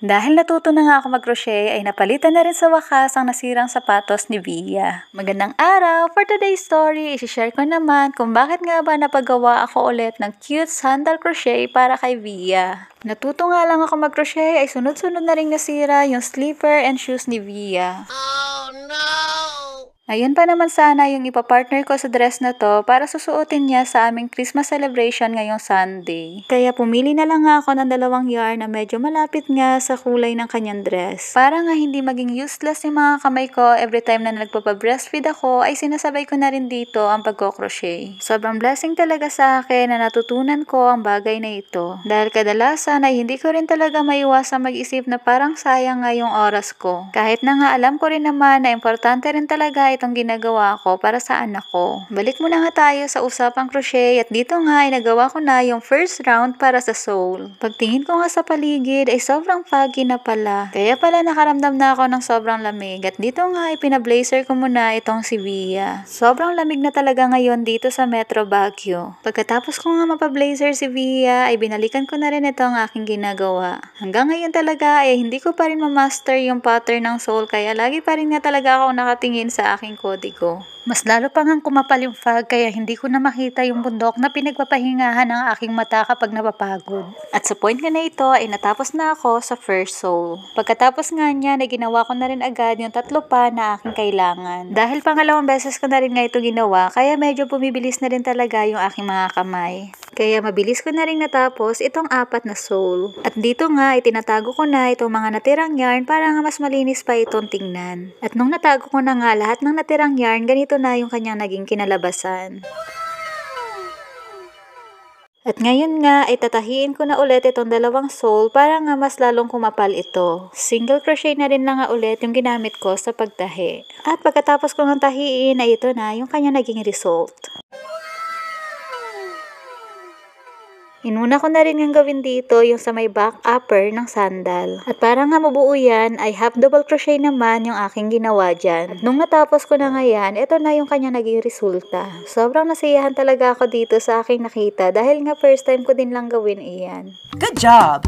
Dahil natuto na nga ako mag-crochet ay napalitan na rin sa wakas ang nasirang sapatos ni Via. Magandang araw! For today's story, isi-share ko naman kung bakit nga ba napagawa ako ulit ng cute sandal crochet para kay Via. Natuto nga lang ako mag-crochet ay sunod-sunod na rin nasira yung slipper and shoes ni Via. Oh no! Ayun pa naman sana yung ipapartner ko sa dress na to para susuotin niya sa aming Christmas celebration ngayong Sunday. Kaya pumili na lang nga ako ng dalawang yarn na medyo malapit nga sa kulay ng kanyang dress. Para nga hindi maging useless yung mga kamay ko every time na nagpapa-breastfeed ako ay sinasabay ko na rin dito ang pagko-crochet. Sobrang blessing talaga sa akin na natutunan ko ang bagay na ito. Dahil kadalasan ay hindi ko rin talaga maiwasang mag-isip na parang sayang nga yung oras ko. Kahit na nga alam ko rin naman na importante rin talaga itong ginagawa ko para sa anak ko. Balik muna nga tayo sa usapang crochet at dito nga ay nagawa ko na yung first round para sa sole. Pagtingin ko nga sa paligid ay sobrang foggy na pala. Kaya pala nakaramdam na ako ng sobrang lamig at dito nga ay pinablazer ko muna itong si Via. Sobrang lamig na talaga ngayon dito sa Metro Baguio. Pagkatapos ko nga mapablazer si Via ay binalikan ko na rin itong aking ginagawa. Hanggang ngayon talaga ay hindi ko pa rin ma-master yung pattern ng sole kaya lagi pa rin nga talaga ako nakatingin sa aking kodigo. Mas lalo pa ngang kumapal yung fog kaya hindi ko na makita yung bundok na pinagpapahingahan ng aking mata kapag napapagod. At sa point nga na ito ay natapos na ako sa first sole. Pagkatapos nga niya na ginawa ko na rin agad yung tatlo pa na aking kailangan. Dahil pangalawang beses ko na rin nga ito ginawa kaya medyo bumibilis na rin talaga yung aking mga kamay. Kaya mabilis ko na rin natapos itong 4 na sole. At dito nga itinatago ko na itong mga natirang yarn para nga mas malinis pa itong tingnan. At nung natago ko na nga lahat ng natirang yarn, ganito na yung kanyang naging kinalabasan. At ngayon nga ay tatahiin ko na ulit itong dalawang sole para nga mas lalong kumapal ito. Single crochet na rin lang nga ulit yung ginamit ko sa pagtahi. At pagkatapos ko ng tahiin ay ito na yung kanyang naging result. Inuna ko na rin yung gawin dito yung sa may back upper ng sandal. At para nga mabuo yan ay half double crochet naman yung aking ginawa dyan. At nung natapos ko na nga yan, ito na yung kanya naging resulta. Sobrang nasiyahan talaga ako dito sa aking nakita dahil nga first time ko din lang gawin iyan. Good job!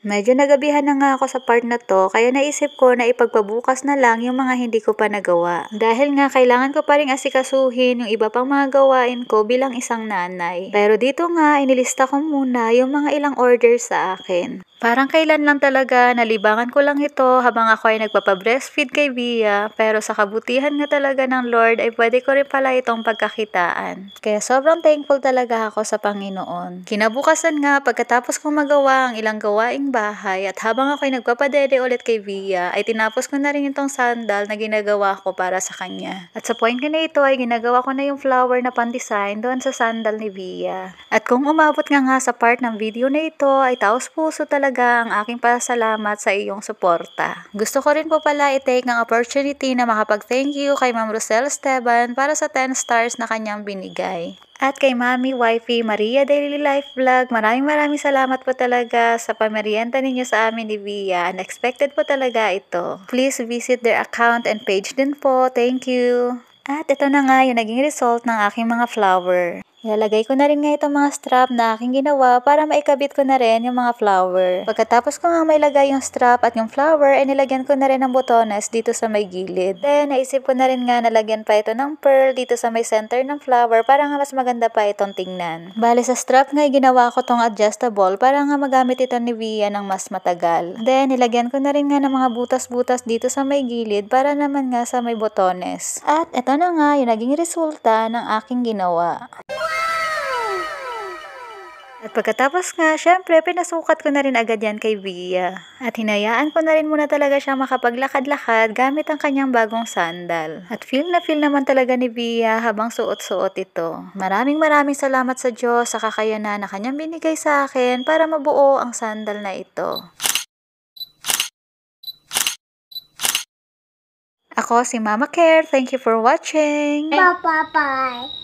Medyo nagabihan na nga ako sa part na to kaya naisip ko na ipagpabukas na lang yung mga hindi ko pa nagawa. Dahil nga kailangan ko pa ring asikasuhin yung iba pang mga gawain ko bilang isang nanay. Pero dito nga inilista ko muna yung mga ilang orders sa akin. Parang kailan lang talaga, nalibangan ko lang ito habang ako ay nagpapa-breastfeed kay Via, pero sa kabutihan nga talaga ng Lord ay pwede ko rin pala itong pagkakitaan. Kaya sobrang thankful talaga ako sa Panginoon. Kinabukasan nga, pagkatapos kong magawa ang ilang gawaing bahay at habang ako ay nagpapadede ulit kay Via, ay tinapos ko na rin itong sandal na ginagawa ko para sa kanya. At sa point ko na ito ay ginagawa ko na yung flower na pan-design doon sa sandal ni Via. At kung umabot nga sa part ng video na ito ay taos puso talaga ang aking pasalamat sa iyong suporta. Gusto ko rin po pala i-take ang opportunity na makapag-thank you kay Ma'am Rosel Esteban para sa 10 stars na kanyang binigay. At kay Mami Wifey Maria Daily Life Vlog, maraming salamat po talaga sa pamerienda ninyo sa amin ni Via. Unexpected po talaga ito. Please visit their account and page din po. Thank you! At ito na nga yung naging result ng aking mga flower. Ilalagay ko na rin nga itong mga strap na aking ginawa para maikabit ko na rin yung mga flower. Pagkatapos ko nga mailagay yung strap at yung flower, ay nilagyan ko na rin ng botones dito sa may gilid. Then, naisip ko na rin nga nalagyan pa ito ng pearl dito sa may center ng flower para nga mas maganda pa itong tingnan. Bale sa strap nga, ginawa ko tong adjustable para nga magamit ito ni Via ng mas matagal. Then, nilagyan ko na rin nga ng mga butas-butas dito sa may gilid para naman nga sa may botones. At ito na nga yung naging resulta ng aking ginawa. At pagkatapos nga, syempre, pinasukat ko na rin agad yan kay Via. At hinayaan ko na rin muna talaga siya makapaglakad-lakad gamit ang kanyang bagong sandal. At feel naman talaga ni Via habang suot-suot ito. Maraming salamat sa Diyos sa kakayanan na kanyang binigay sa akin para mabuo ang sandal na ito. Ako si Mama Care. Thank you for watching. Bye.